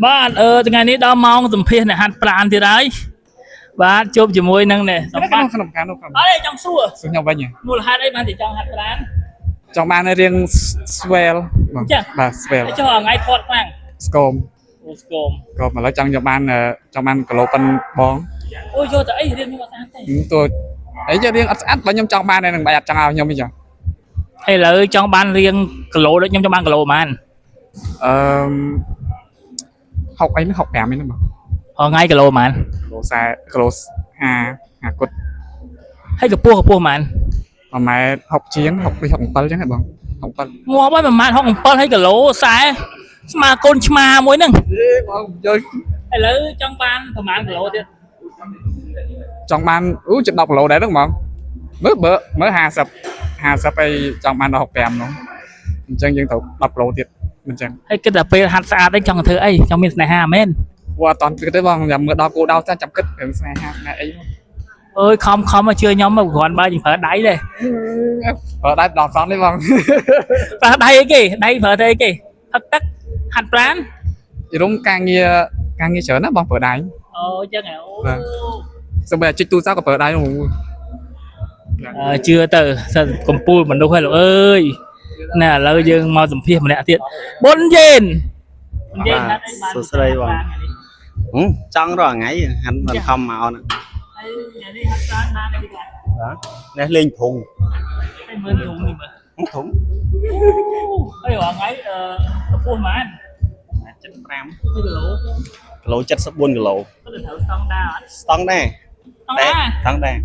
បាទថ្ងៃនេះដល់ម៉ោងសម្ភាសអ្នកហាត់ប្រាណទៀតហើយបាទជួបជាមួយនឹងនេះសម្បត្តិក្នុងការនោះអត់ទេចង់សួរខ្ញុំវិញមូលហេតុអីបានជាចង់ហាត់ប្រាណចង់បានរៀង swell បងបាទ swell ចុះថ្ងៃថតខ្លាំងស្គមអូស្គមក៏ឥឡូវចង់បានគីឡូប៉ុនបងអូយកទៅអីរៀនខ្ញុំអត់ស្អាតទេតួអីចេះរៀងអត់ស្អាតបើខ្ញុំចង់បាននឹងបែរអត់ចង់ឲ្យខ្ញុំវិញចុះឥឡូវចង់បានរៀងគីឡូដូចខ្ញុំចង់បានគីឡូប៉ុន្មានអឺ60អីហ្នឹង65អីហ្នឹងបងថ្ងៃគីឡូប៉ុន្មានគីឡូ40គីឡូ50គត់ហើយកម្ពស់ប៉ុន្មាន1ម៉ែត្រ60ជាង67ចឹងហ៎បង67ងាប់ហើយប្រហែល67ហើយគីឡូ40ស្មើកូនឆ្មាមួយហ្នឹងបងយកឥឡូវចង់បានប្រហែលគីឡូទៀតចង់បានជិត10គីឡូដែរហ្នឹងបងមើល50អីចង់បានដល់65ហ្នឹងអញ្ចឹងយើងត្រូវ10គីឡូទៀតអញ្ចឹងហើយគិតតែពេលហាត់ស្អាតអីចង់ធ្វើអីចង់មានស្នេហាមែនអត់តន់គិតទេបងចាំមើលដល់គោដៅចាំគិតរឿងស្នេហាអីអើយខំមកជឿខ្ញុំមកគ្រាន់បើយើងប្រើដៃទេប្រើដៃដល់សងនេះបងប្រើដៃអីគេដៃប្រើទៅអីគេផឹកទឹកហាត់ប្រាណរុំការងារច្រើនណាបងប្រើដៃអូចឹងហ៎អូសូម្បីតែជីកទូរស័ព្ទក៏ប្រើដៃជឿទៅកំពូលមនុស្សហើយលោកអើយណែឥឡូវយើងមកសម្ភាសម្នាក់ទៀតបុនយេនហាត់អីបានសួស្ដីបងចង់រាល់ថ្ងៃហាត់មិនខំមកហ្នឹងហើយនេះហាត់ប្រាណបានអីគេបាទនេះលេងភុងហើយមើលធុងនេះមើលធុងហើយរាល់ថ្ងៃកម្ពស់ប៉ុន្មាន75គីឡូគីឡូ74គីឡូទៅត្រូវស្តង់ដារអត់ស្តង់ដែរស្តង់ដែរ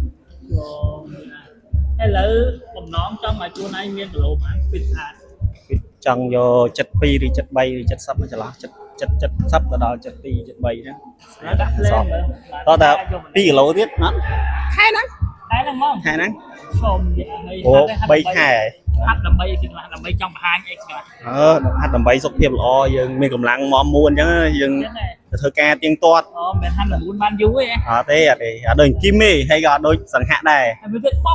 ឥឡូវបំណងចង់ឲ្យខ្លួនឯងមានគីឡូបានហ្វីតស្អាតចង់យក72ឬ73ឬ70មកចន្លោះ70ទៅដល់72 73ហ្នឹងដាក់លេងតោះតែ2គីឡូទៀតណាខែហ្នឹងហ្មងខែហ្នឹងសូមនិយាយឲ្យអូ3ខែហាត់ដើម្បីអីគេខ្លះដើម្បីចង់បង្ហាញអីខ្លះហាត់ដើម្បីសុខភាពល្អយើងមានកម្លាំងមាំមួនអញ្ចឹងយើងទៅធ្វើការទៀងទាត់អូមិនហាត់9បានយូរទេអត់ទេអត់ដូចគីមទេហើយក៏អត់ដូចសង្ហៈដែរហើយវាទៀតហ្វុ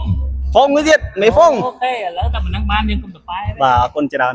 ងមួយទៀតមេហ្វុងអូខេឥឡូវតែមិននឹងបានយើងគុំតប៉ែបាទអរគុណច្រើន